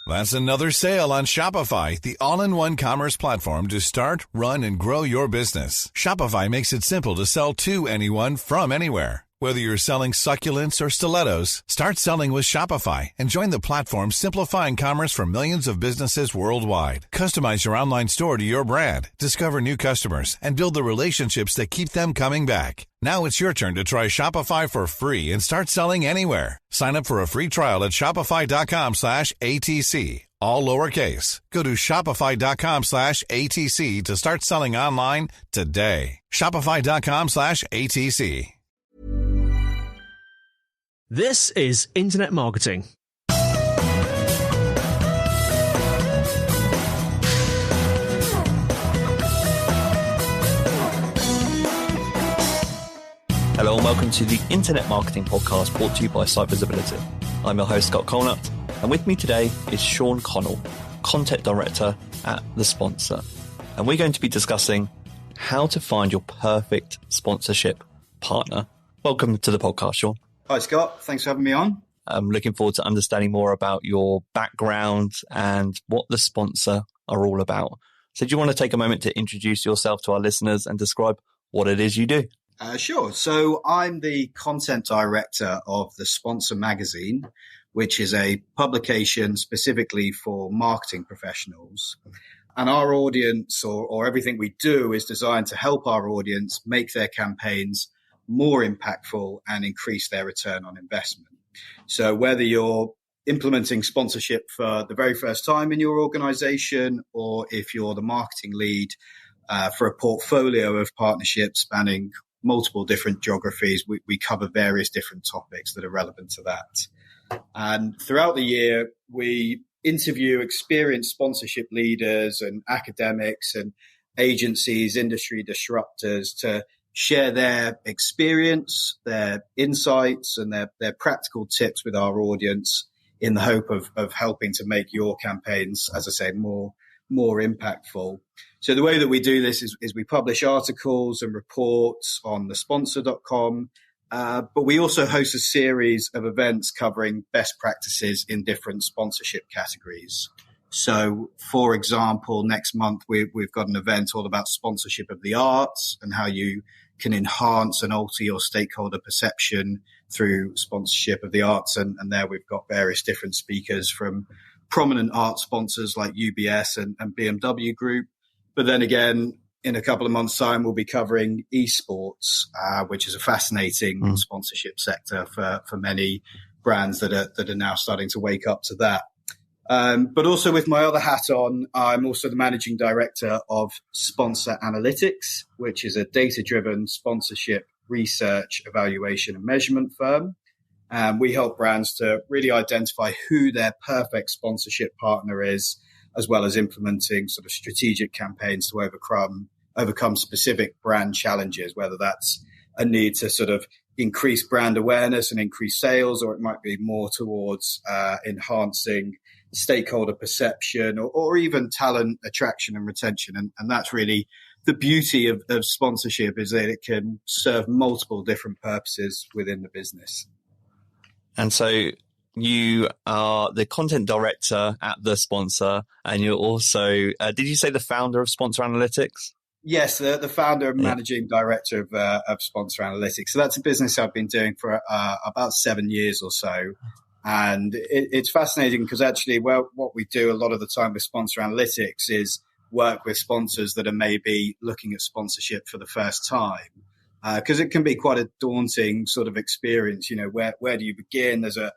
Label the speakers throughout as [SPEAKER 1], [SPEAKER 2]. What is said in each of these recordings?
[SPEAKER 1] That's another sale on Shopify, the all-in-one commerce platform to start, run, and grow your business. Shopify makes it simple to sell to anyone from anywhere. Whether you're selling succulents or stilettos, start selling with Shopify and join the platform simplifying commerce for millions of businesses worldwide. Customize your online store to your brand, discover new customers, and build the relationships that keep them coming back. Now it's your turn to try Shopify for free and start selling anywhere. Sign up for a free trial at shopify.com/ATC, all lowercase. Go to shopify.com/ATC to start selling online today. Shopify.com/ATC.
[SPEAKER 2] This is Internet Marketing.
[SPEAKER 3] Hello and welcome to the Internet Marketing Podcast brought to you by SiteVisibility. I'm your host, Scott Colenutt, and with me today is Sean Connell, Content Director at The Sponsor. And we're going to be discussing how to find your perfect sponsorship partner. Welcome to the podcast, Sean.
[SPEAKER 4] Hi, Scott. Thanks for having me on.
[SPEAKER 3] I'm looking forward to understanding more about your background and what The Sponsor are all about. So do you want to take a moment to introduce yourself to our listeners and describe what it is you do?
[SPEAKER 4] Sure. So I'm the content director of The Sponsor magazine, which is a publication specifically for marketing professionals. And our audience or everything we do is designed to help our audience make their campaigns more impactful and increase their return on investment. So whether you're implementing sponsorship for the very first time in your organization, or if you're the marketing lead for a portfolio of partnerships spanning multiple different geographies, we cover various different topics that are relevant to that. And throughout the year, we interview experienced sponsorship leaders and academics and agencies, industry disruptors to share their experience, their insights, and their practical tips with our audience in the hope of helping to make your campaigns, as I say, more impactful. So the way that we do this is we publish articles and reports on thesponsor.com, but we also host a series of events covering best practices in different sponsorship categories. So, for example, next month we've got an event all about sponsorship of the arts and how you can enhance and alter your stakeholder perception through sponsorship of the arts. And there we've got various different speakers from prominent art sponsors like UBS and BMW Group. But then again, in a couple of months' time, we'll be covering esports, which is a fascinating sponsorship sector for many brands that are now starting to wake up to that. But also with my other hat on, I'm also the managing director of Sponsor Analytics, which is a data-driven sponsorship research, evaluation and measurement firm. We help brands to really identify who their perfect sponsorship partner is, as well as implementing sort of strategic campaigns to overcome specific brand challenges, whether that's a need to sort of increase brand awareness and increase sales, or it might be more towards enhancing stakeholder perception or even talent attraction and retention. And that's really the beauty of sponsorship, is that it can serve multiple different purposes within the business.
[SPEAKER 3] And so you are the content director at The Sponsor, and you're also, did you say the founder of Sponsor Analytics?
[SPEAKER 4] Yes, the founder and managing director of Sponsor Analytics. So that's a business I've been doing for about 7 years or so. And it's fascinating because actually, well, what we do a lot of the time with Sponsor Analytics is work with sponsors that are maybe looking at sponsorship for the first time. Because it can be quite a daunting sort of experience. You know, where do you begin? There's a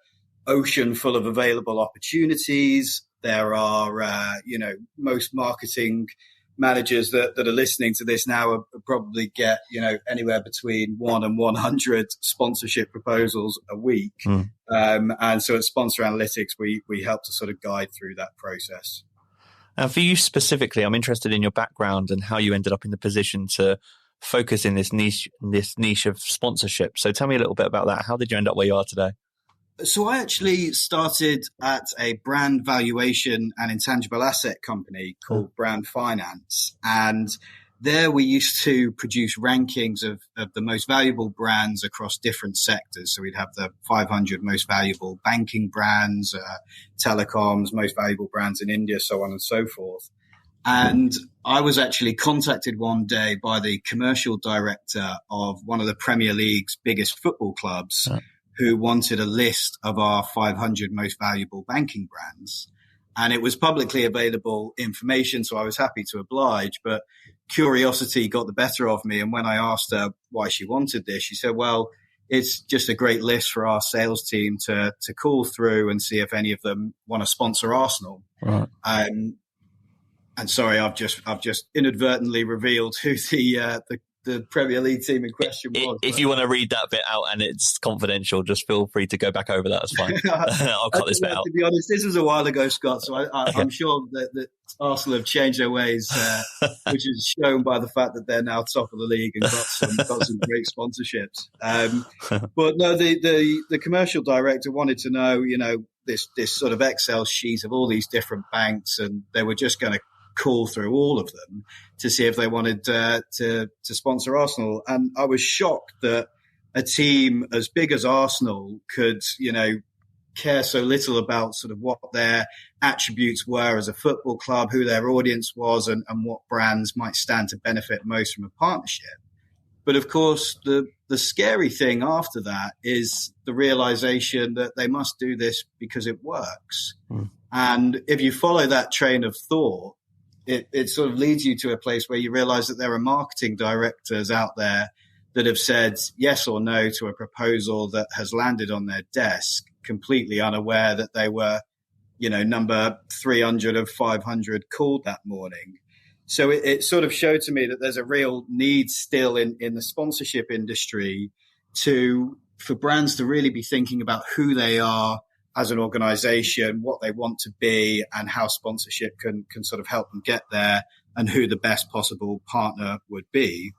[SPEAKER 4] ocean full of available opportunities. There are, most marketing managers that are listening to this now are probably get, anywhere between 1 and 100 sponsorship proposals a week. And so at Sponsor Analytics, we help to sort of guide through that process.
[SPEAKER 3] And for you specifically, I'm interested in your background and how you ended up in the position to focus in this niche of sponsorship. So tell me a little bit about that. How did you end up where you are today?
[SPEAKER 4] So I actually started at a brand valuation and intangible asset company called Brand Finance. And there we used to produce rankings of the most valuable brands across different sectors. So we'd have the 500 most valuable banking brands, telecoms, most valuable brands in India, so on and so forth. And I was actually contacted one day by the commercial director of one of the Premier League's biggest football clubs, who wanted a list of our 500 most valuable banking brands. And it was publicly available information, so I was happy to oblige. But curiosity got the better of me. And when I asked her why she wanted this, she said, well, it's just a great list for our sales team to call through and see if any of them want to sponsor Arsenal.
[SPEAKER 3] Right.
[SPEAKER 4] And sorry, I've just inadvertently revealed who the Premier League team in question was.
[SPEAKER 3] If you want to read that bit out and it's confidential, just feel free to go back over that. That's fine. I'll cut this bit out.
[SPEAKER 4] To be honest, this was a while ago, Scott, so I'm sure that Arsenal have changed their ways, which is shown by the fact that they're now top of the league and got some great sponsorships. But no, the commercial director wanted to know, this sort of Excel sheet of all these different banks, and they were just going to call through all of them to see if they wanted to sponsor Arsenal. And I was shocked that a team as big as Arsenal could, care so little about sort of what their attributes were as a football club, who their audience was, and what brands might stand to benefit most from a partnership. But of course, the scary thing after that is the realization that they must do this because it works. And if you follow that train of thought, it sort of leads you to a place where you realize that there are marketing directors out there that have said yes or no to a proposal that has landed on their desk, completely unaware that they were, number 300 of 500 called that morning. So it sort of showed to me that there's a real need still in the sponsorship industry for brands to really be thinking about who they are as an organization, what they want to be, and how sponsorship can sort of help them get there, and who the best possible partner would be.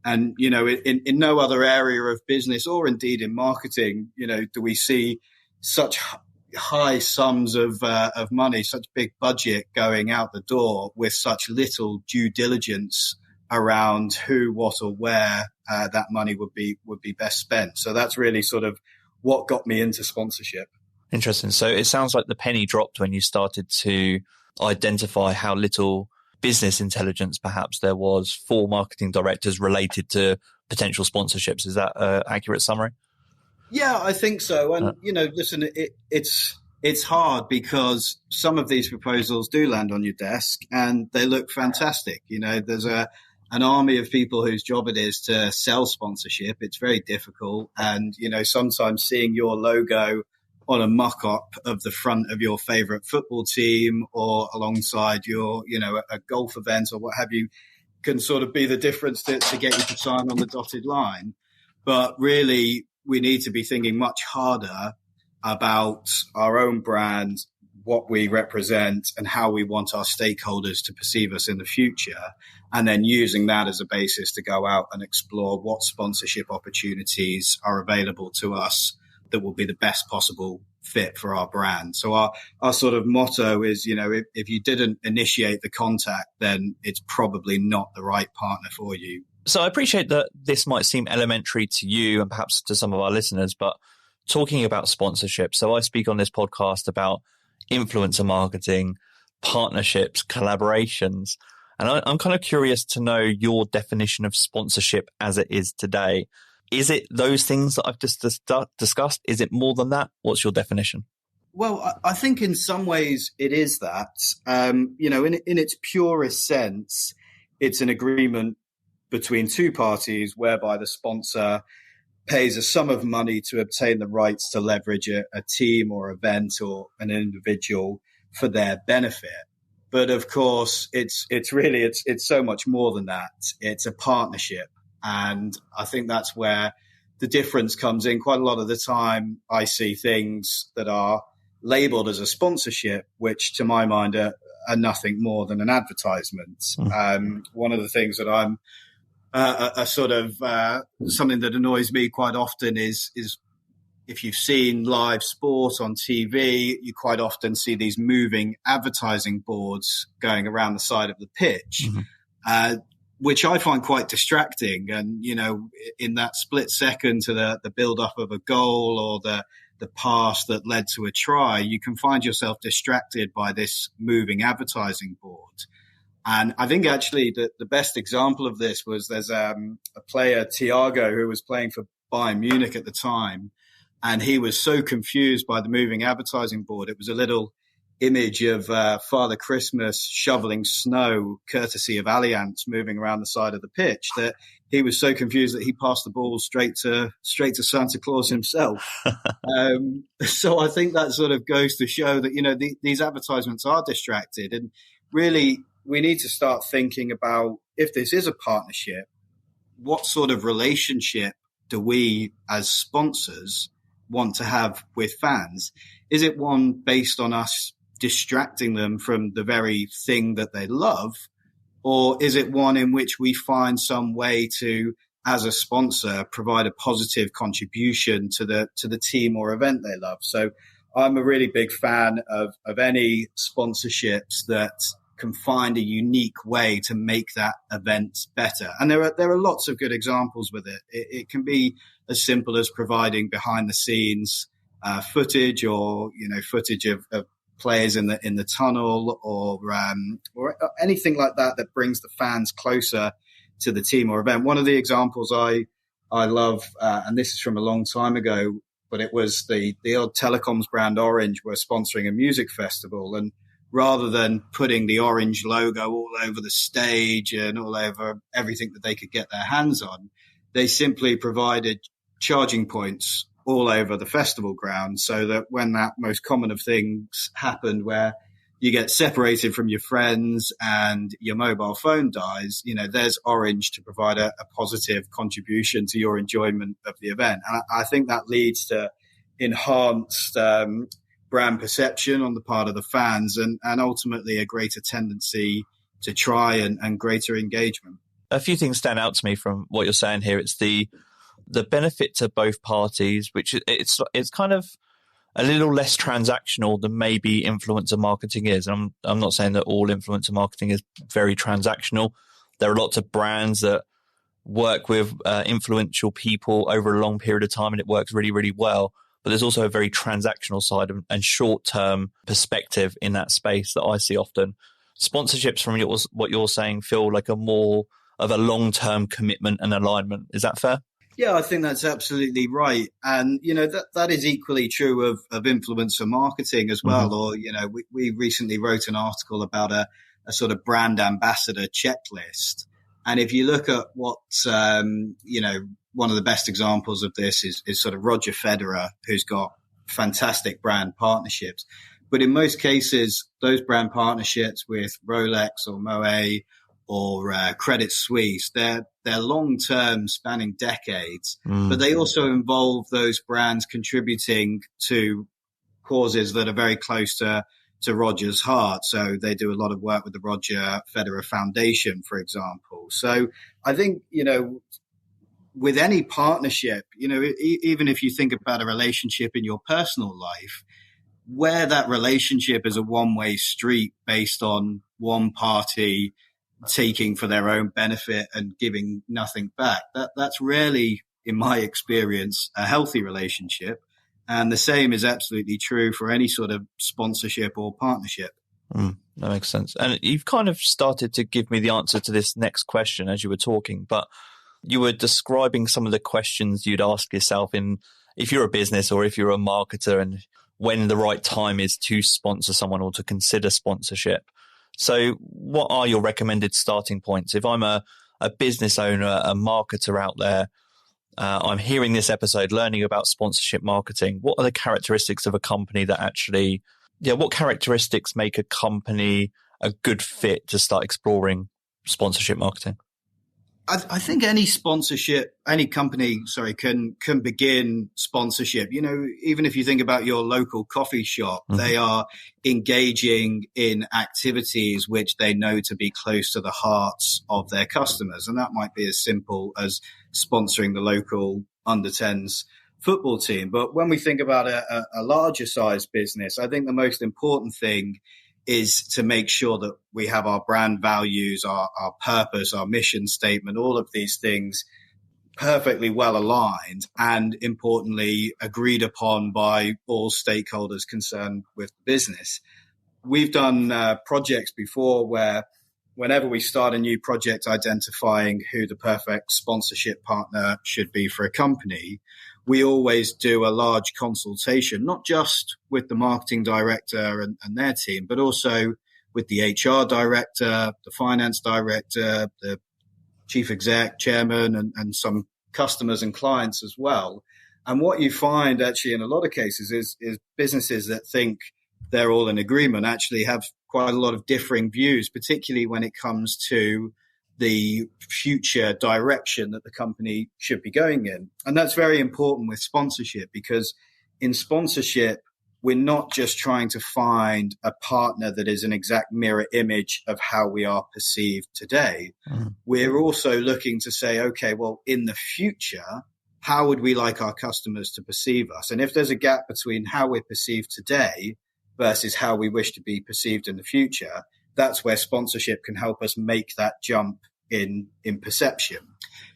[SPEAKER 4] And, in no other area of business, or indeed in marketing, do we see such high sums of money, such big budget going out the door with such little due diligence around who, what, or where that money would be best spent. So that's really sort of what got me into sponsorship.
[SPEAKER 3] Interesting. So it sounds like the penny dropped when you started to identify how little business intelligence perhaps there was for marketing directors related to potential sponsorships. Is that an accurate summary?
[SPEAKER 4] Yeah, I think so. And, listen, it's hard because some of these proposals do land on your desk and they look fantastic. There's an army of people whose job it is to sell sponsorship. It's very difficult. And, sometimes seeing your logo on a mock-up of the front of your favorite football team or alongside your, a golf event or what have you can sort of be the difference to get you to sign on the dotted line. But really, we need to be thinking much harder about our own brand, what we represent, and how we want our stakeholders to perceive us in the future, and then using that as a basis to go out and explore what sponsorship opportunities are available to us that will be the best possible fit for our brand. So our sort of motto is, if you didn't initiate the contact, then it's probably not the right partner for you.
[SPEAKER 3] So I appreciate that this might seem elementary to you and perhaps to some of our listeners, but talking about sponsorship. So I speak on this podcast about influencer marketing, partnerships, collaborations. And I'm kind of curious to know your definition of sponsorship as it is today. Is it those things that I've just discussed? Is it more than that? What's your definition?
[SPEAKER 4] Well, I think in some ways it is that. In its purest sense, it's an agreement between two parties whereby the sponsor pays a sum of money to obtain the rights to leverage a team or event or an individual for their benefit. But of course, it's so much more than that. It's a partnership. And I think that's where the difference comes in. Quite a lot of the time, I see things that are labeled as a sponsorship, which to my mind are nothing more than an advertisement. One of the things that I'm something that annoys me quite often is if you've seen live sport on TV, you quite often see these moving advertising boards going around the side of the pitch. which I find quite distracting. And, in that split second to the build up of a goal or the pass that led to a try, you can find yourself distracted by this moving advertising board. And I think actually the best example of this was there's a player, Thiago, who was playing for Bayern Munich at the time. And he was so confused by the moving advertising board. It was a little image of Father Christmas shoveling snow, courtesy of Allianz, moving around the side of the pitch, that he was so confused that he passed the ball straight to Santa Claus himself. So I think that sort of goes to show that, these advertisements are distracted. And really, we need to start thinking about, if this is a partnership, what sort of relationship do we as sponsors want to have with fans? Is it one based on us distracting them from the very thing that they love? Or is it one in which we find some way to, as a sponsor, provide a positive contribution to the team or event they love? So I'm a really big fan of any sponsorships that can find a unique way to make that event better. And there are lots of good examples with it. It can be as simple as providing behind the scenes footage, or footage of players in the tunnel, or anything like that brings the fans closer to the team or event. One of the examples I love, and this is from a long time ago, but it was the old telecoms brand Orange were sponsoring a music festival, and rather than putting the Orange logo all over the stage and all over everything that they could get their hands on, they simply provided charging points all over the festival ground, so that when that most common of things happened, where you get separated from your friends and your mobile phone dies, there's Orange to provide a positive contribution to your enjoyment of the event. And I think that leads to enhanced brand perception on the part of the fans, and ultimately a greater tendency to try and greater engagement.
[SPEAKER 3] A few things stand out to me from what you're saying here. It's the benefit to both parties, which it's kind of a little less transactional than maybe influencer marketing is. I'm not saying that all influencer marketing is very transactional. There are lots of brands that work with influential people over a long period of time, and it works really, really well. But there's also a very transactional side and short-term perspective in that space that I see often. Sponsorships, from what you're saying, feel like a more of a long-term commitment and alignment. Is that fair?
[SPEAKER 4] Yeah, I think that's absolutely right. And, that is equally true of influencer marketing as well. Mm-hmm. Or, we recently wrote an article about a sort of brand ambassador checklist. And if you look at what, one of the best examples of this is sort of Roger Federer, who's got fantastic brand partnerships. But in most cases, those brand partnerships with Rolex or Moët or Credit Suisse, they're long-term, spanning decades. But they also involve those brands contributing to causes that are very close to Roger's heart. So they do a lot of work with the Roger Federer Foundation, for example. So I think, with any partnership, even if you think about a relationship in your personal life, where that relationship is a one-way street based on one party taking for their own benefit and giving nothing back, that's rarely, in my experience, a healthy relationship. And the same is absolutely true for any sort of sponsorship or partnership.
[SPEAKER 3] That makes sense. And you've kind of started to give me the answer to this next question as you were talking, but you were describing some of the questions you'd ask yourself if you're a business or if you're a marketer, and when the right time is to sponsor someone or to consider sponsorship. So what are your recommended starting points? If I'm a business owner, a marketer out there, I'm hearing this episode, learning about sponsorship marketing, what are the characteristics of a company that actually, what characteristics make a company a good fit to start exploring sponsorship marketing?
[SPEAKER 4] I think any company, can begin sponsorship. Even if you think about your local coffee shop, mm-hmm. they are engaging in activities which they know to be close to the hearts of their customers. And that might be as simple as sponsoring the local under-10s football team. But when we think about a larger size business, I think the most important thing is to make sure that we have our brand values, our purpose, our mission statement, all of these things perfectly well aligned and importantly agreed upon by all stakeholders concerned with the business. We've done projects before where whenever we start a new project identifying who the perfect sponsorship partner should be for a company, we always do a large consultation, not just with the marketing director and their team, but also with the HR director, the finance director, the chief exec, chairman, and some customers and clients as well. And what you find actually in a lot of cases is businesses that think they're all in agreement actually have quite a lot of differing views, particularly when it comes to the future direction that the company should be going in. And that's very important with sponsorship, because in sponsorship, we're not just trying to find a partner that is an exact mirror image of how we are perceived today. We're also looking to say, okay, well, in the future, how would we like our customers to perceive us? And if there's a gap between how we're perceived today versus how we wish to be perceived in the future, that's where sponsorship can help us make that jump in perception.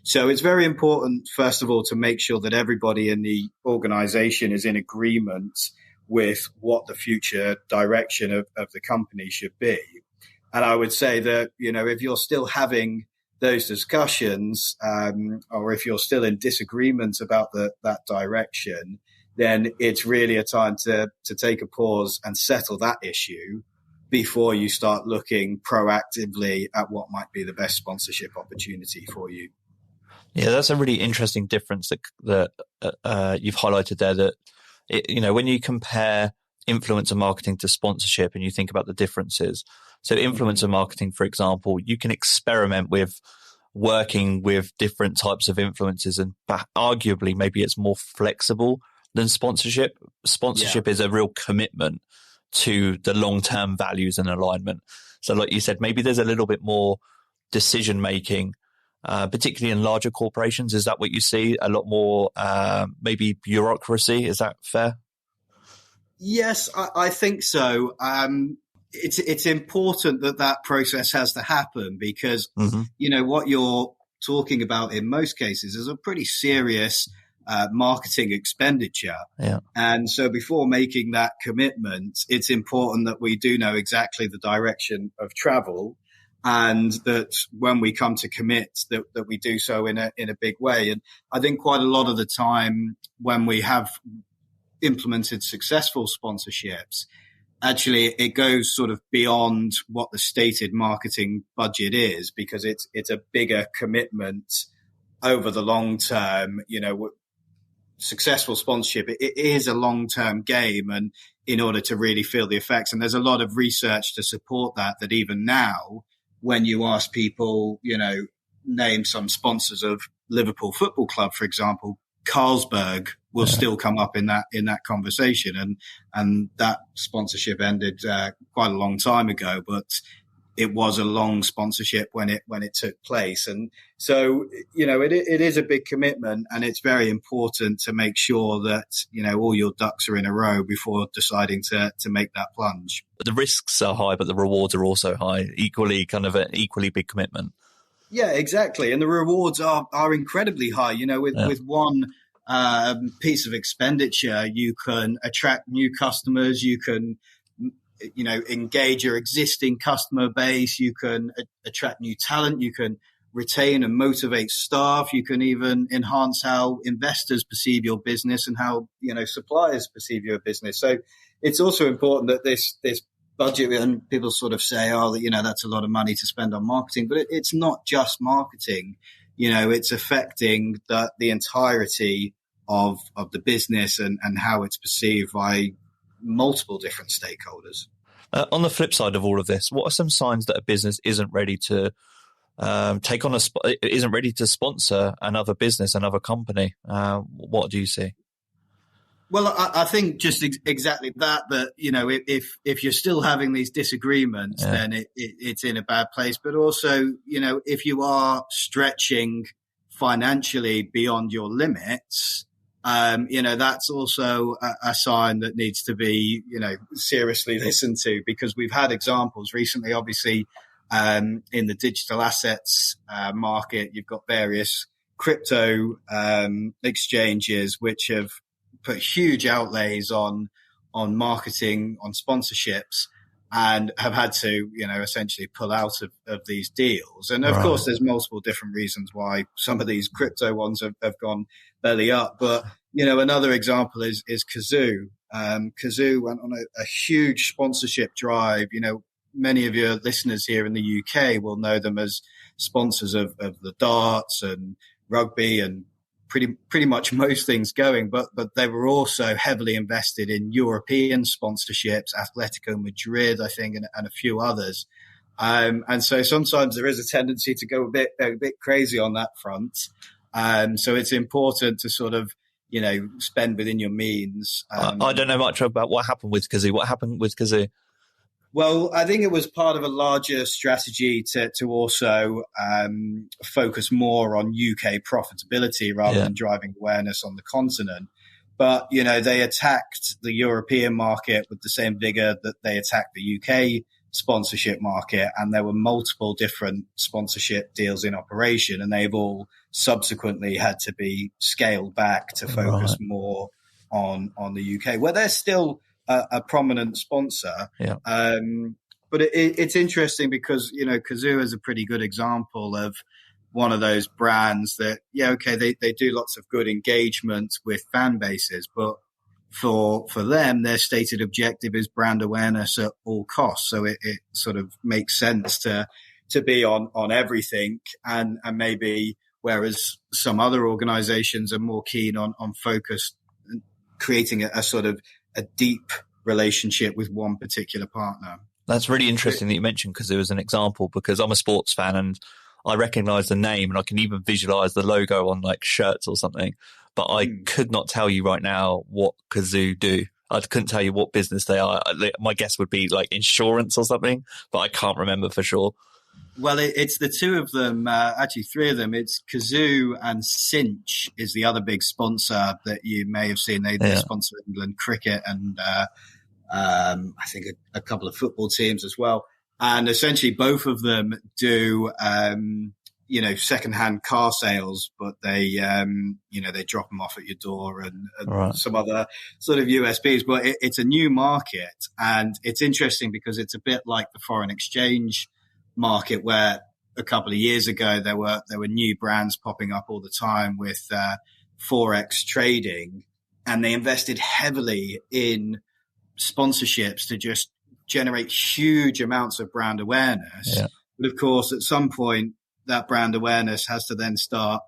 [SPEAKER 4] So it's very important, first of all, to make sure that everybody in the organization is in agreement with what the future direction of the company should be. And I would say that, if you're still having those discussions, or if you're still in disagreement about that direction, then it's really a time to take a pause and settle that issue before you start looking proactively at what might be the best sponsorship opportunity for you.
[SPEAKER 3] Yeah, that's a really interesting difference that you've highlighted there, that when you compare influencer marketing to sponsorship and you think about the differences. So influencer marketing, for example, you can experiment with working with different types of influencers, and arguably maybe it's more flexible than sponsorship. Sponsorship is a real commitment to the long-term values and alignment. So like you said, maybe there's a little bit more decision making, particularly in larger corporations. Is that what you see? A lot more maybe bureaucracy. Is that fair?
[SPEAKER 4] Yes, I think so. It's important that process has to happen, because what you're talking about in most cases is a pretty serious marketing expenditure. Yeah. And so before making that commitment, it's important that we do know exactly the direction of travel, and that when we come to commit, that we do so in a big way. And I think quite a lot of the time when we have implemented successful sponsorships, actually it goes sort of beyond what the stated marketing budget is, because it's a bigger commitment over the long term. Successful sponsorship, it is a long-term game, and in order to really feel the effects, and there's a lot of research to support that even now, when you ask people, name some sponsors of Liverpool Football Club, for example, Carlsberg will still come up in that conversation, and that sponsorship ended quite a long time ago, but it was a long sponsorship when it took place. And so, it is a big commitment, and it's very important to make sure that, all your ducks are in a row before deciding to make that plunge.
[SPEAKER 3] The risks are high, but the rewards are also high, equally kind of an equally big commitment.
[SPEAKER 4] Yeah, exactly. And the rewards are incredibly high. With one piece of expenditure, you can attract new customers, you can engage your existing customer base, you can attract new talent, you can retain and motivate staff, you can even enhance how investors perceive your business and how, suppliers perceive your business. So it's also important that this budget, and people sort of say, that's a lot of money to spend on marketing, but it's not just marketing. It's affecting the entirety of the business and how it's perceived by multiple different stakeholders.
[SPEAKER 3] On the flip side of all of this, what are some signs that a business isn't ready to isn't ready to sponsor another business, another company? What do you see?
[SPEAKER 4] Well, I think just exactly that if you're still having these disagreements, then it's in a bad place. But also, if you are stretching financially beyond your limits, that's also a sign that needs to be, seriously listened to, because we've had examples recently, obviously, in the digital assets market. You've got various crypto exchanges which have put huge outlays on marketing, on sponsorships, and have had to, essentially pull out of these deals. And of course, there's multiple different reasons why some of these crypto ones have gone belly up. But, another example is Kazoo. Kazoo went on a huge sponsorship drive. Many of your listeners here in the UK will know them as sponsors of the darts and rugby and pretty much most things going, but they were also heavily invested in European sponsorships, Atletico Madrid, I think, and a few others. And so sometimes there is a tendency to go a bit crazy on that front. So it's important to sort of, spend within your means.
[SPEAKER 3] I don't know much about what happened with Kazoo. What happened with Kazoo?
[SPEAKER 4] Well, I think it was part of a larger strategy to also focus more on UK profitability rather than driving awareness on the continent. But, they attacked the European market with the same vigor that they attacked the UK sponsorship market. And there were multiple different sponsorship deals in operation, and they've all subsequently had to be scaled back to focus more on the UK, where they're still a prominent sponsor. But it's interesting because, Kazoo is a pretty good example of one of those brands that, they do lots of good engagement with fan bases, but for them, their stated objective is brand awareness at all costs. So it sort of makes sense to be on everything, and maybe whereas some other organizations are more keen on focus, creating a sort of a deep relationship with one particular partner.
[SPEAKER 3] That's really interesting that you mentioned Kazoo as an example, because I'm a sports fan and I recognize the name and I can even visualize the logo on like shirts or something. But I could not tell you right now what Kazoo do. I couldn't tell you what business they are. My guess would be like insurance or something, but I can't remember for sure.
[SPEAKER 4] Well, it's the two of them, actually three of them. It's Kazoo, and Cinch is the other big sponsor that you may have seen. They sponsor England cricket and I think a couple of football teams as well. And essentially both of them do, secondhand car sales, but they drop them off at your door and some other sort of USPs. But it's a new market, and it's interesting because it's a bit like the foreign exchange market, where a couple of years ago there were new brands popping up all the time with Forex trading, and they invested heavily in sponsorships to just generate huge amounts of brand awareness. But of course, at some point, that brand awareness has to then start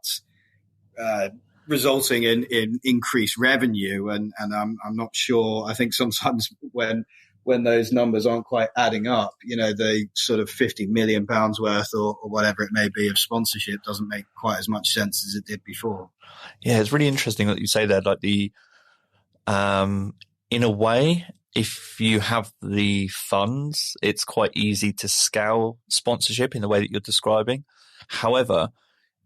[SPEAKER 4] resulting in increased revenue, and I'm not sure. I think sometimes when those numbers aren't quite adding up, the sort of £50 million worth or whatever it may be of sponsorship doesn't make quite as much sense as it did before.
[SPEAKER 3] Yeah, it's really interesting that you say that. Like in a way, if you have the funds, it's quite easy to scale sponsorship in the way that you're describing. However,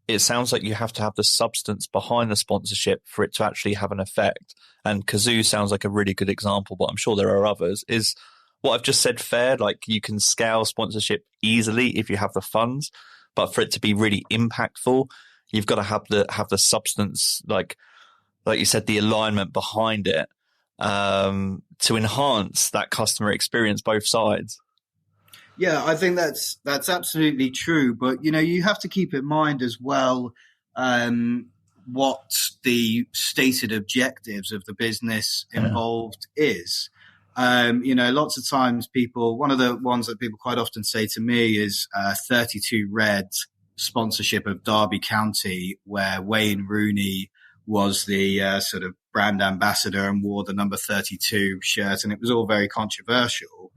[SPEAKER 3] it sounds like you have to have the substance behind the sponsorship for it to actually have an effect. And Kazoo sounds like a really good example, but I'm sure there are others. Is what I've just said fair? Like, you can scale sponsorship easily if you have the funds, but for it to be really impactful, you've got to have the substance, like you said, the alignment behind it, to enhance that customer experience, both sides.
[SPEAKER 4] Yeah, I think that's absolutely true. But, you have to keep in mind as well what the stated objectives of the business involved is. Lots of times one of the ones that people quite often say to me is 32 Red sponsorship of Derby County, where Wayne Rooney was the sort of brand ambassador and wore the number 32 shirt, and it was all very controversial.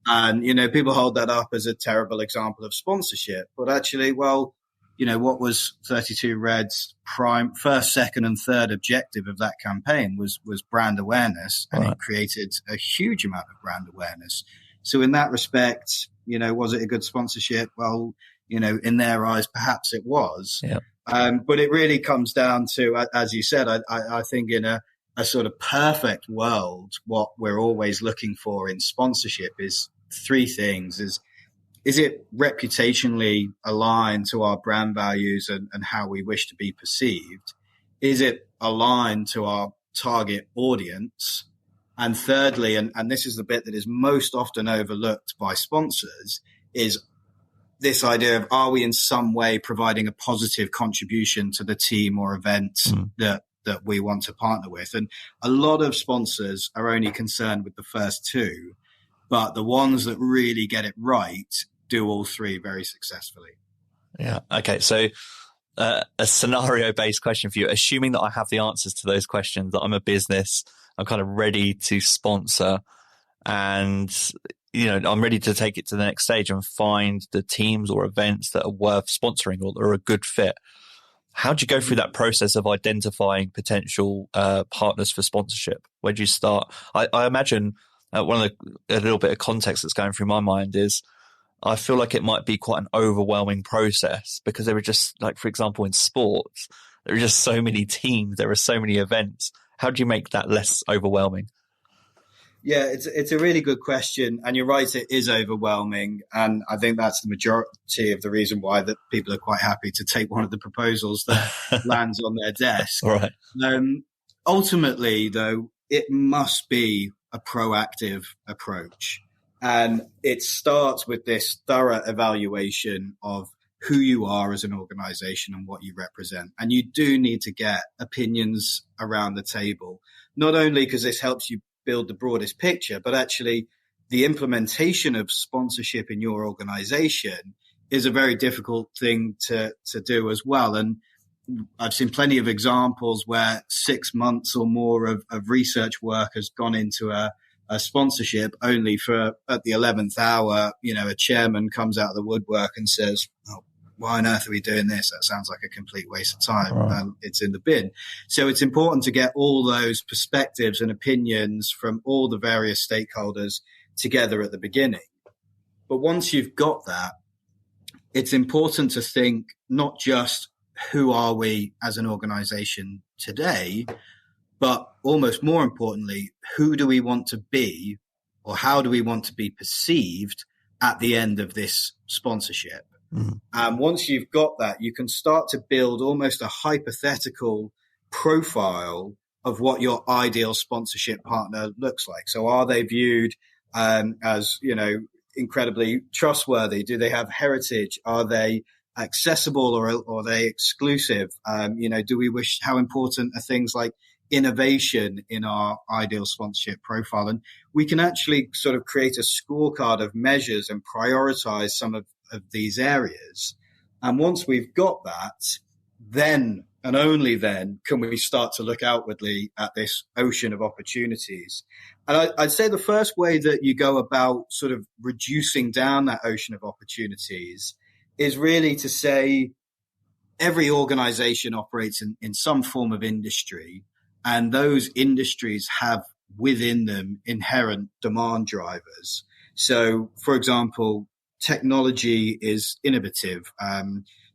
[SPEAKER 4] And, people hold that up as a terrible example of sponsorship. But actually, what was 32 Red's first, second and third objective of that campaign was brand awareness. And it created a huge amount of brand awareness. So in that respect, was it a good sponsorship? Well, in their eyes, perhaps it was. But it really comes down to, as you said, I think in a sort of perfect world, what we're always looking for in sponsorship is three things. Is it reputationally aligned to our brand values and how we wish to be perceived? Is it aligned to our target audience? And thirdly, and this is the bit that is most often overlooked by sponsors, is this idea of, are we in some way providing a positive contribution to the team or events that we want to partner with? And a lot of sponsors are only concerned with the first two, but the ones that really get it right do all three very successfully.
[SPEAKER 3] Yeah. Okay. So a scenario-based question for you, assuming that I have the answers to those questions, that I'm a business, I'm kind of ready to sponsor, and I'm ready to take it to the next stage and find the teams or events that are worth sponsoring or that are a good fit. How do you go through that process of identifying potential partners for sponsorship? Where do you start? I imagine a little bit of context that's going through my mind is, I feel like it might be quite an overwhelming process because there are just, like, for example, in sports, there are just so many teams, there are so many events. How do you make that less overwhelming?
[SPEAKER 4] Yeah, it's a really good question. And you're right, it is overwhelming. And I think that's the majority of the reason why that people are quite happy to take one of the proposals that lands on their desk.
[SPEAKER 3] All right.
[SPEAKER 4] Ultimately, though, it must be a proactive approach. And it starts with this thorough evaluation of who you are as an organization and what you represent. And you do need to get opinions around the table, not only because this helps you build the broadest picture, but actually the implementation of sponsorship in your organization is a very difficult thing to do as well. And I've seen plenty of examples where 6 months or more of research work has gone into a sponsorship, only for at the 11th hour, a chairman comes out of the woodwork and says, "Oh, why on earth are we doing this? That sounds like a complete waste of time."
[SPEAKER 3] Right.
[SPEAKER 4] It's in the bin. So it's important to get all those perspectives and opinions from all the various stakeholders together at the beginning. But once you've got that, it's important to think not just who are we as an organization today, but almost more importantly, who do we want to be, or how do we want to be perceived at the end of this sponsorship? And once you've got that, you can start to build almost a hypothetical profile of what your ideal sponsorship partner looks like. So are they viewed as, incredibly trustworthy? Do they have heritage? Are they accessible, or are they exclusive? Do we wish, how important are things like innovation in our ideal sponsorship profile? And we can actually sort of create a scorecard of measures and prioritize some of these areas. And once we've got that, then and only then can we start to look outwardly at this ocean of opportunities. And I'd say the first way that you go about sort of reducing down that ocean of opportunities is really to say every organization operates in some form of industry, and those industries have within them inherent demand drivers. So, for example, technology is innovative.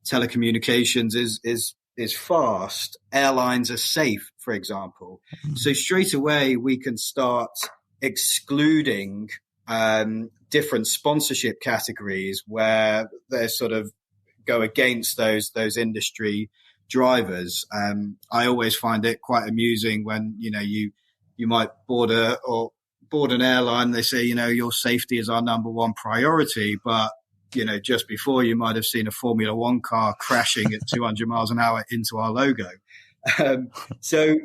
[SPEAKER 4] Telecommunications is fast. Airlines are safe, for example. So straight away, we can start excluding different sponsorship categories where they sort of go against those industry drivers. I always find it quite amusing when, you might board an airline. They say, your safety is our number one priority. But, just before, you might have seen a Formula One car crashing at 200 miles an hour into our logo. So,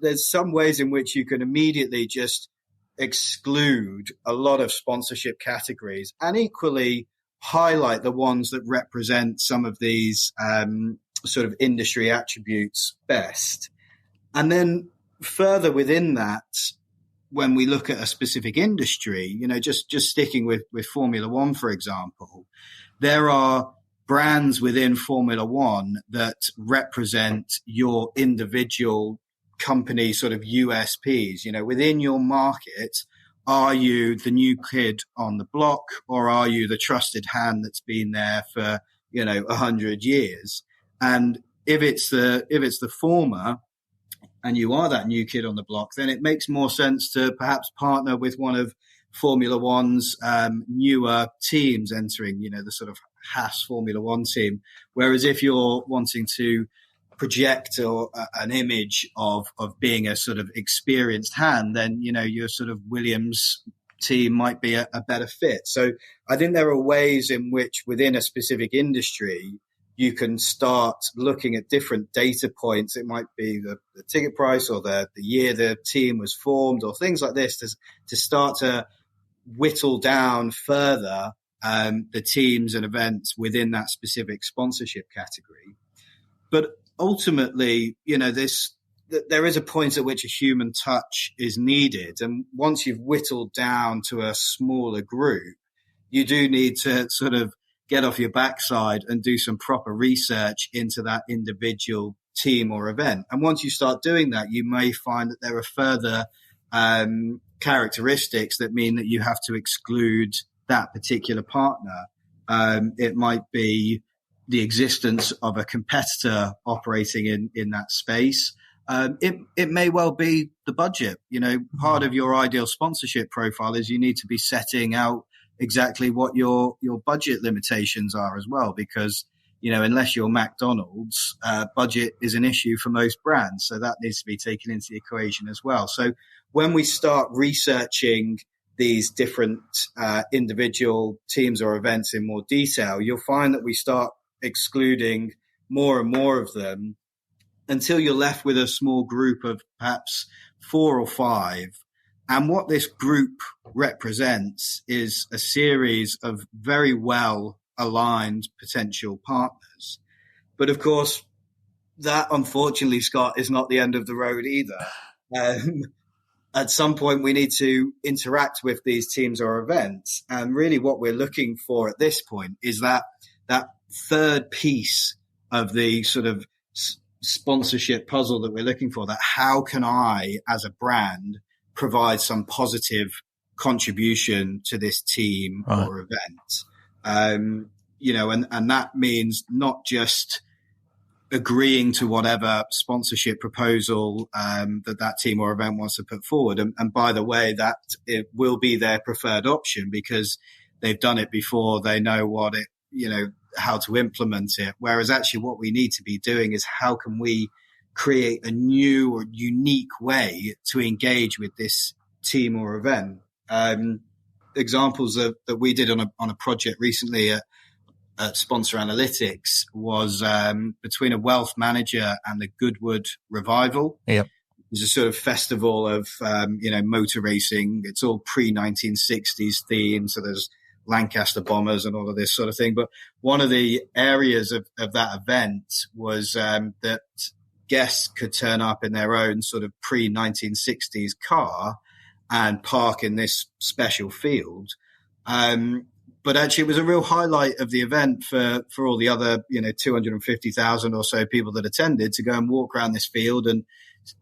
[SPEAKER 4] there's some ways in which you can immediately just exclude a lot of sponsorship categories, and equally highlight the ones that represent some of these sort of industry attributes best. And then further within that, when we look at a specific industry, just sticking with Formula One, for example, there are brands within Formula One that represent your individual company sort of USPs. Within your market, are you the new kid on the block, or are you the trusted hand that's been there for 100 years? And if it's the former, and you are that new kid on the block, then it makes more sense to perhaps partner with one of Formula One's newer teams entering, the sort of Haas Formula One team. Whereas if you're wanting to project an image of being a sort of experienced hand, then, your sort of Williams team might be a better fit. So I think there are ways in which within a specific industry, you can start looking at different data points. It might be the ticket price or the year the team was formed or things like this to start to whittle down further the teams and events within that specific sponsorship category. But ultimately, there is a point at which a human touch is needed. And once you've whittled down to a smaller group, you do need to sort of get off your backside and do some proper research into that individual team or event. And once you start doing that, you may find that there are further characteristics that mean that you have to exclude that particular partner. It might be the existence of a competitor operating in that space. It may well be the budget. Part of your ideal sponsorship profile is you need to be setting out exactly what your budget limitations are as well, because unless you're McDonald's, budget is an issue for most brands, so that needs to be taken into the equation as well. So when we start researching these different individual teams or events in more detail, you'll find that we start excluding more and more of them until you're left with a small group of perhaps 4 or 5. And what this group represents is a series of very well aligned potential partners. But of course, that unfortunately, Scott, is not the end of the road either. At some point, we need to interact with these teams or events. And really what we're looking for at this point is that third piece of the sort of sponsorship puzzle that we're looking for, that how can I, as a brand, provide some positive contribution to this team or event. And that means not just agreeing to whatever sponsorship proposal that team or event wants to put forward. And by the way, that it will be their preferred option because they've done it before. They know how to implement it. Whereas actually what we need to be doing is how can we create a new or unique way to engage with this team or event. Examples that we did on a project recently at Sponsor Analytics was between a wealth manager and the Goodwood Revival.
[SPEAKER 3] Yep.
[SPEAKER 4] It's a sort of festival of motor racing. It's all pre-1960s themed, so there's Lancaster bombers and all of this sort of thing. But one of the areas of that event was that guests could turn up in their own sort of pre-1960s car and park in this special field. But actually it was a real highlight of the event for all the other, 250,000 or so people that attended to go and walk around this field and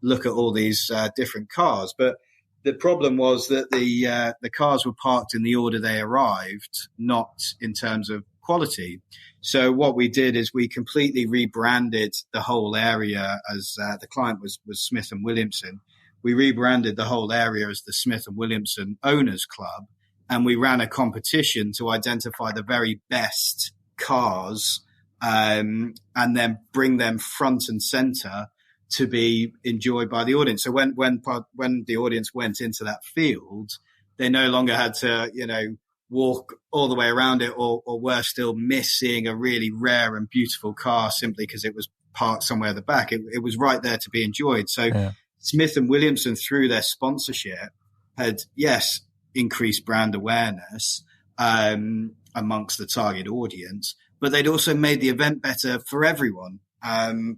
[SPEAKER 4] look at all these different cars. But the problem was that the cars were parked in the order they arrived, not in terms of quality. So what we did is we completely rebranded the whole area as the client was Smith & Williamson. We rebranded the whole area as the Smith & Williamson Owners Club, and we ran a competition to identify the very best cars and then bring them front and center to be enjoyed by the audience. So when the audience went into that field, they no longer had to, walk all the way around it or were still missing a really rare and beautiful car simply because it was parked somewhere at the back. It was right there to be enjoyed. So yeah. Smith & Williamson, through their sponsorship, had, yes, increased brand awareness amongst the target audience, but they'd also made the event better for everyone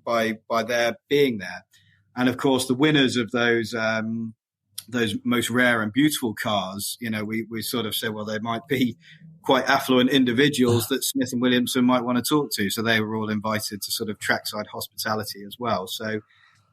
[SPEAKER 4] by their being there. And of course, the winners of those most rare and beautiful cars, we sort of said, well, they might be quite affluent individuals that Smith & Williamson might want to talk to. So they were all invited to sort of trackside hospitality as well. So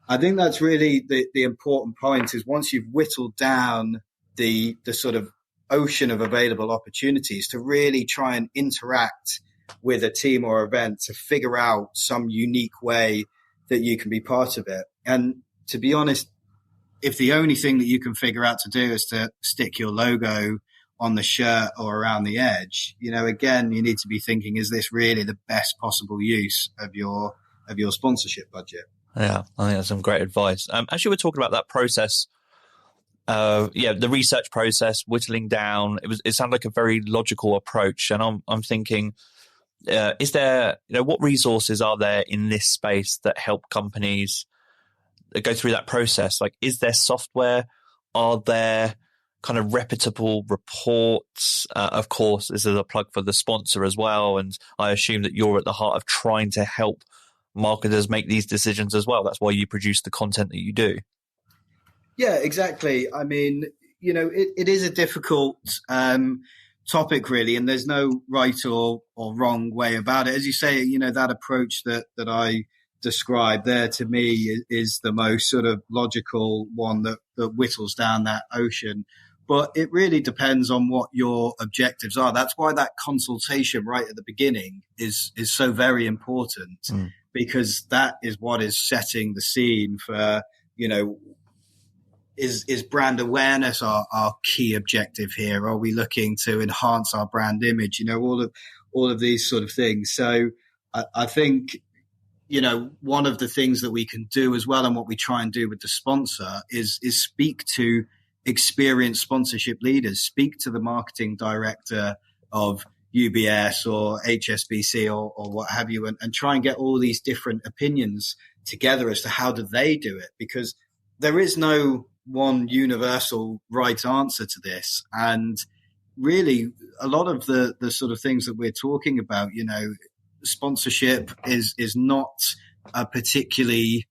[SPEAKER 4] I think that's really the important point, is once you've whittled down the sort of ocean of available opportunities to really try and interact with a team or event to figure out some unique way that you can be part of it. And to be honest, if the only thing that you can figure out to do is to stick your logo on the shirt or around the edge, again, you need to be thinking, is this really the best possible use of your sponsorship budget?
[SPEAKER 3] Yeah, I think that's some great advice. As you were talking about that process, the research process, whittling down, it sounded like a very logical approach. And I'm thinking, is there, what resources are there in this space that help companies go through that process? Like, is there software? Are there kind of reputable reports? Of course, this is a plug for the sponsor as well. And I assume that you're at the heart of trying to help marketers make these decisions as well. That's why you produce the content that you do.
[SPEAKER 4] Yeah, exactly. I mean, it is a difficult topic, really, and there's no right or wrong way about it. As you say, that approach that I described there, to me, is the most sort of logical one that whittles down that ocean. But it really depends on what your objectives are. That's why that consultation right at the beginning is so very important, because that is what is setting the scene for, is brand awareness our key objective here? Are we looking to enhance our brand image? All of these sort of things. So I think, one of the things that we can do as well, and what we try and do with the sponsor, is speak to experienced sponsorship leaders, speak to the marketing director of UBS or HSBC or what have you, and try and get all these different opinions together as to how do they do it, because there is no one universal right answer to this. And really, a lot of the sort of things that we're talking about, sponsorship is not a particularly,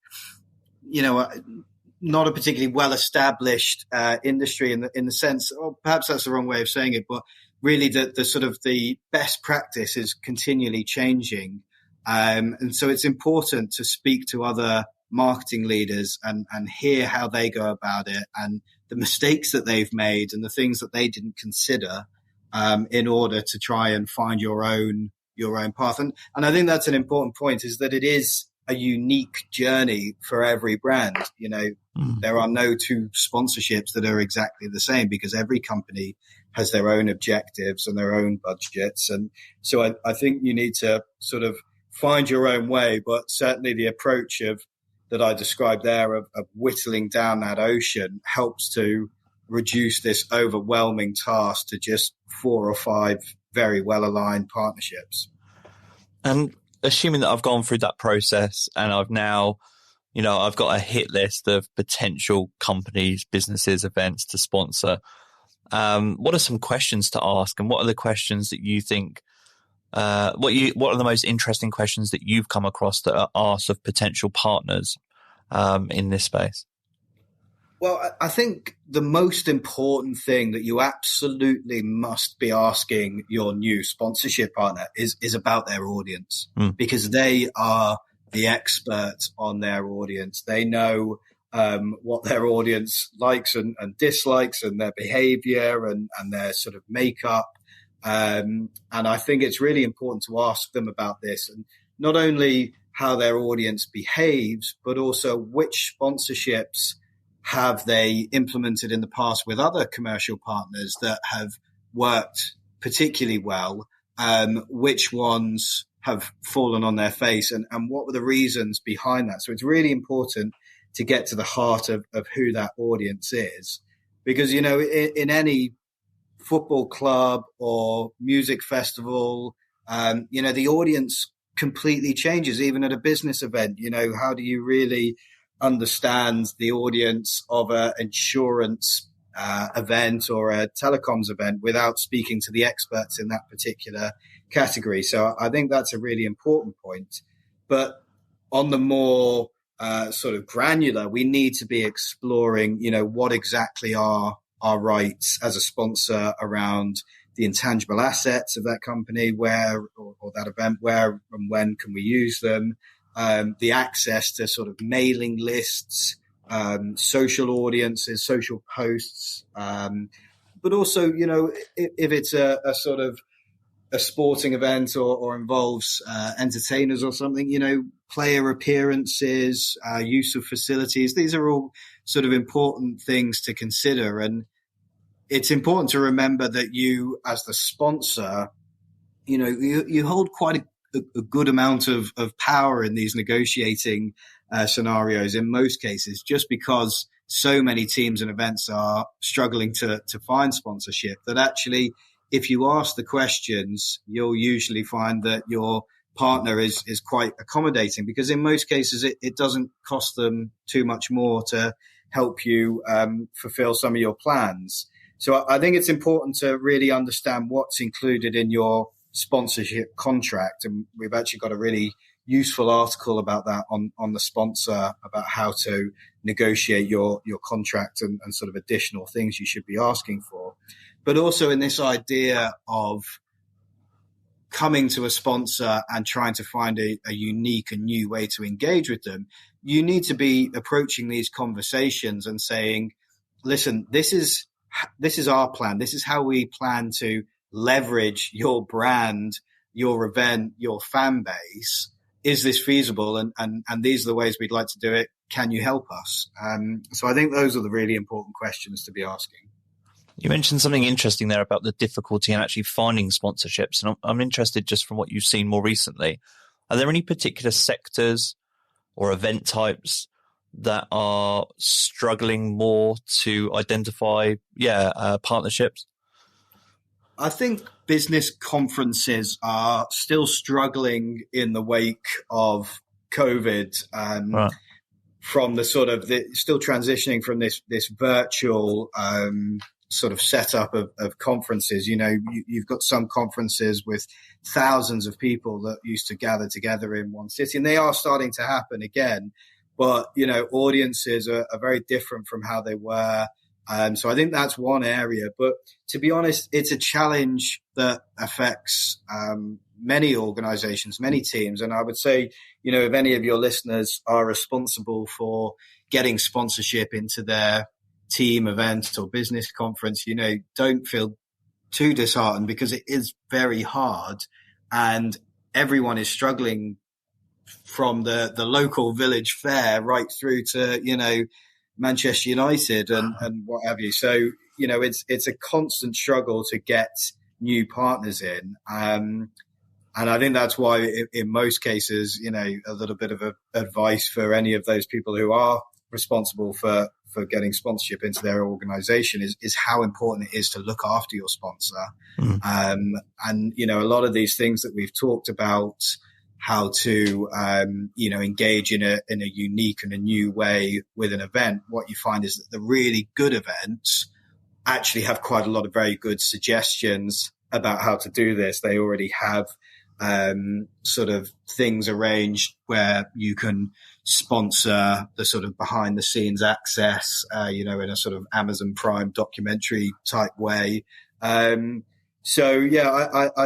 [SPEAKER 4] not a particularly well-established industry in the sense, or perhaps that's the wrong way of saying it, but really the sort of the best practice is continually changing. And so it's important to speak to other marketing leaders and hear how they go about it and the mistakes that they've made and the things that they didn't consider in order to try and find your own path. And I think that's an important point, is that it is a unique journey for every brand. There are no two sponsorships that are exactly the same, because every company has their own objectives and their own budgets. And so I think you need to sort of find your own way, but certainly the approach that I described there of whittling down that ocean helps to reduce this overwhelming task to just 4 or 5 very well-aligned partnerships.
[SPEAKER 3] And assuming that I've gone through that process and I've now, I've got a hit list of potential companies, businesses, events to sponsor, what are some questions to ask, and what are the questions that you think, what are the most interesting questions that you've come across that are asked of potential partners in this space?
[SPEAKER 4] Well, I think the most important thing that you absolutely must be asking your new sponsorship partner is about their audience, because they are the experts on their audience. They know what their audience likes and dislikes, and their behavior and their sort of makeup. And I think it's really important to ask them about this, and not only how their audience behaves, but also which sponsorships have they implemented in the past with other commercial partners that have worked particularly well, which ones have fallen on their face, and what were the reasons behind that. So it's really important to get to the heart of who that audience is, because, in any football club or music festival, the audience completely changes, even at a business event. How do you really understand the audience of an insurance event or a telecoms event without speaking to the experts in that particular category? So I think that's a really important point. But on the more sort of granular, we need to be exploring, what exactly are our rights as a sponsor around the intangible assets of that company, where or that event, where and when can we use them, the access to sort of mailing lists, social audiences, social posts, but also, if it's a sort of a sporting event or involves entertainers or something, player appearances, use of facilities, these are all sort of important things to consider. And it's important to remember that you, as the sponsor, you hold quite a good amount of power in these negotiating scenarios in most cases, just because so many teams and events are struggling to find sponsorship, that actually, if you ask the questions, you'll usually find that your partner is quite accommodating, because in most cases it doesn't cost them too much more to help you fulfill some of your plans. So I think it's important to really understand what's included in your sponsorship contract. And we've actually got a really useful article about that on the sponsor, about how to negotiate your contract and sort of additional things you should be asking for. But also in this idea of coming to a sponsor and trying to find a unique and new way to engage with them, you need to be approaching these conversations and saying, listen, this is our plan. This is how we plan to leverage your brand, your event, your fan base. Is this feasible? And these are the ways we'd like to do it. Can you help us? So I think those are the really important questions to be asking.
[SPEAKER 3] You mentioned something interesting there about the difficulty in actually finding sponsorships. And I'm interested, just from what you've seen more recently, are there any particular sectors or event types that are struggling more to identify partnerships?
[SPEAKER 4] I think business conferences are still struggling in the wake of COVID,
[SPEAKER 3] Right.
[SPEAKER 4] From the sort of still transitioning from this virtual sort of setup of conferences. You've got some conferences with thousands of people that used to gather together in one city, and they are starting to happen again. But, audiences are very different from how they were. So I think that's one area. But to be honest, it's a challenge that affects many organizations, many teams. And I would say, if any of your listeners are responsible for getting sponsorship into their team event or business conference, don't feel too disheartened, because it is very hard and everyone is struggling, from the local village fair right through to, Manchester United and what have you. So, it's a constant struggle to get new partners in. And I think that's why in most cases, a little bit of advice for any of those people who are responsible for getting sponsorship into their organization is how important it is to look after your sponsor. And, a lot of these things that we've talked about, how to, engage in a unique and a new way with an event, what you find is that the really good events actually have quite a lot of very good suggestions about how to do this. They already have sort of things arranged where you can sponsor the sort of behind the scenes access, in a sort of Amazon Prime documentary type way. I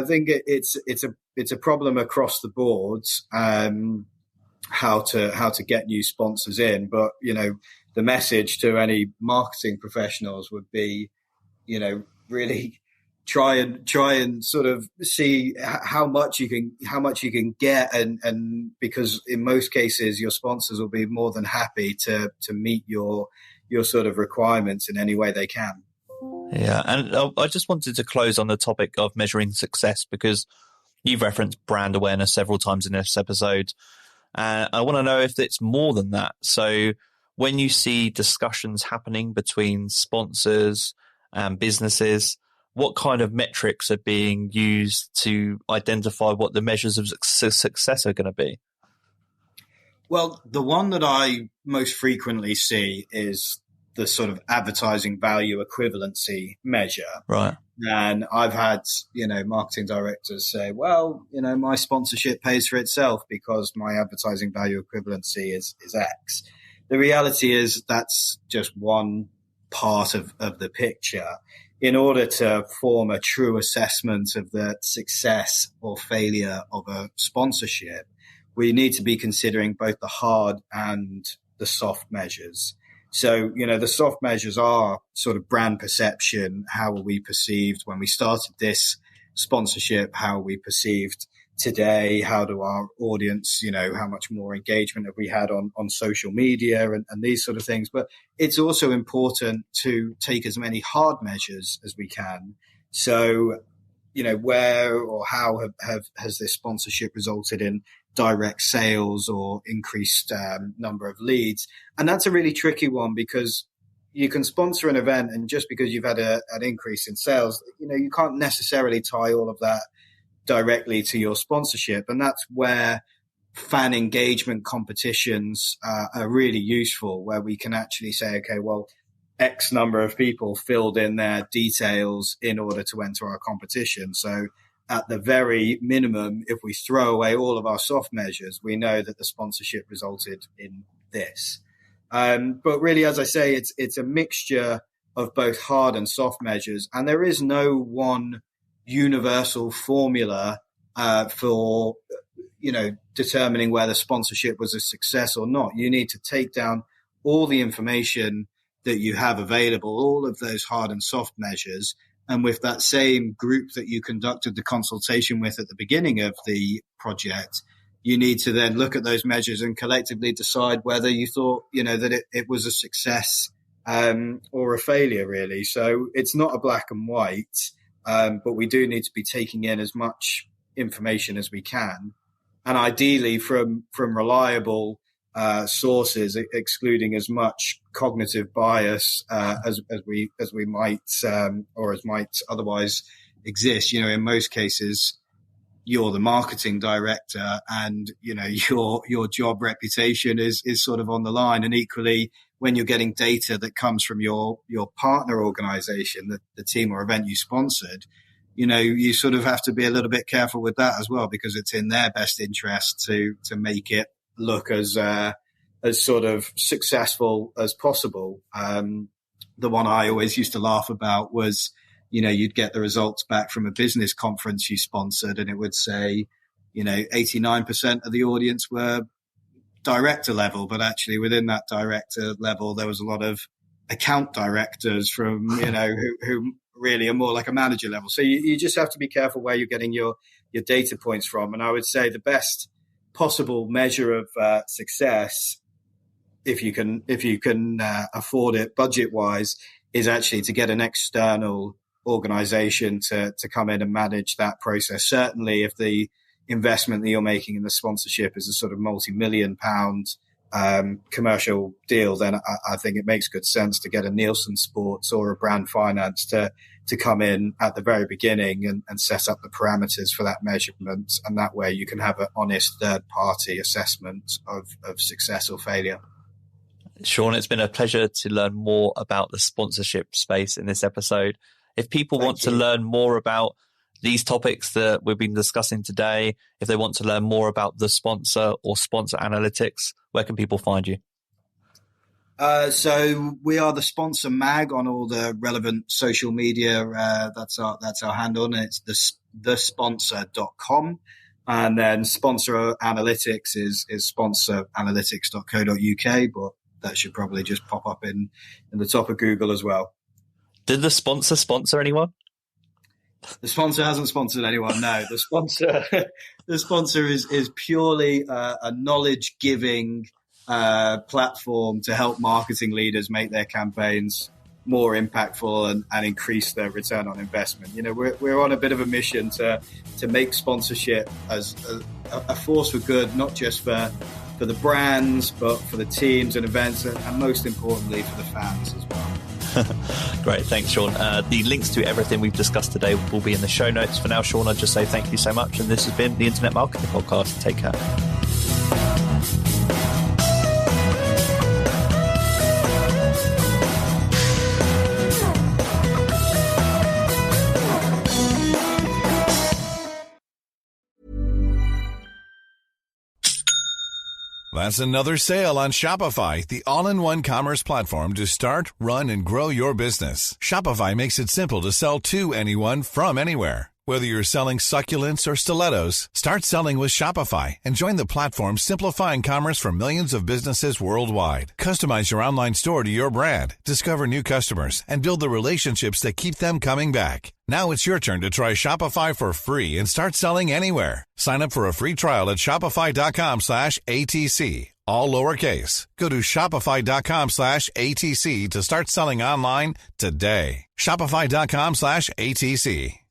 [SPEAKER 4] think it's a problem across the board, how to get new sponsors in. But, the message to any marketing professionals would be, really try and sort of see how much you can get. And because in most cases, your sponsors will be more than happy to meet your sort of requirements in any way they can.
[SPEAKER 3] Yeah. And I just wanted to close on the topic of measuring success, because you've referenced brand awareness several times in this episode. I want to know if it's more than that. So when you see discussions happening between sponsors and businesses, what kind of metrics are being used to identify what the measures of success are going to be?
[SPEAKER 4] Well, the one that I most frequently see is the sort of advertising value equivalency measure.
[SPEAKER 3] Right.
[SPEAKER 4] And I've had, marketing directors say, well, my sponsorship pays for itself because my advertising value equivalency is X. The reality is that's just one part of the picture. In order to form a true assessment of the success or failure of a sponsorship, we need to be considering both the hard and the soft measures. So, the soft measures are sort of brand perception. How were we perceived when we started this sponsorship, how we perceived today, how do our audience, how much more engagement have we had on social media and these sort of things. But it's also important to take as many hard measures as we can. So, where or how has this sponsorship resulted in direct sales or increased number of leads? And that's a really tricky one, because you can sponsor an event, and just because you've had an increase in sales, you can't necessarily tie all of that directly to your sponsorship. And that's where fan engagement competitions are really useful, where we can actually say, okay, well, X number of people filled in their details in order to enter our competition. So at the very minimum, if we throw away all of our soft measures, we know that the sponsorship resulted in this. But really, as I say, it's a mixture of both hard and soft measures. And there is no one universal formula for, determining whether sponsorship was a success or not. You need to take down all the information that you have available, all of those hard and soft measures. And with that same group that you conducted the consultation with at the beginning of the project, you need to then look at those measures and collectively decide whether you thought, that it was a success or a failure, really. So it's not a black and white, but we do need to be taking in as much information as we can. And ideally from reliable sources, excluding as much cognitive bias as we might or as might otherwise exist. In most cases, you're the marketing director, and your job reputation is sort of on the line. And equally, when you're getting data that comes from your partner organization, the team or event you sponsored, you sort of have to be a little bit careful with that as well, because it's in their best interest to make it look as sort of successful as possible. The one I always used to laugh about was, you'd get the results back from a business conference you sponsored, and it would say, 89% of the audience were director level, but actually within that director level, there was a lot of account directors from, who really are more like a manager level. So you just have to be careful where you're getting your data points from. And I would say the best possible measure of success, if you can afford it budget wise, is actually to get an external organization to come in and manage that process. Certainly if the investment that you're making in the sponsorship is a sort of multi-million-pound commercial deal, then I think it makes good sense to get a Nielsen Sports or a Brand Finance to come in at the very beginning and set up the parameters for that measurement. And that way you can have an honest third-party assessment of success or failure.
[SPEAKER 3] Sean, it's been a pleasure to learn more about the sponsorship space in this episode. If people want to learn more about these topics that we've been discussing today, if they want to learn more about the sponsor or sponsor analytics, where can people find you?
[SPEAKER 4] So we are the Sponsor Mag on all the relevant social media. That's our handle, and it's thesponsor.com. And then sponsor analytics is sponsoranalytics.co.uk, but that should probably just pop up in the top of Google as well.
[SPEAKER 3] Did the sponsor anyone?
[SPEAKER 4] The sponsor hasn't sponsored anyone. No, the sponsor is purely a knowledge giving platform to help marketing leaders make their campaigns more impactful and increase their return on investment. We're on a bit of a mission to make sponsorship as a force for good, not just for the brands, but for the teams and events, and most importantly for the fans as well.
[SPEAKER 3] Great, thanks, Sean. The links to everything we've discussed today will be in the show notes. For now, Sean, I'll just say thank you so much. And this has been the Internet Marketing Podcast. Take care.
[SPEAKER 1] That's another sale on Shopify, the all-in-one commerce platform to start, run, and grow your business. Shopify makes it simple to sell to anyone from anywhere. Whether you're selling succulents or stilettos, start selling with Shopify and join the platform simplifying commerce for millions of businesses worldwide. Customize your online store to your brand, discover new customers, and build the relationships that keep them coming back. Now it's your turn to try Shopify for free and start selling anywhere. Sign up for a free trial at shopify.com/ATC. All lowercase. Go to shopify.com/ATC to start selling online today. Shopify.com/ATC.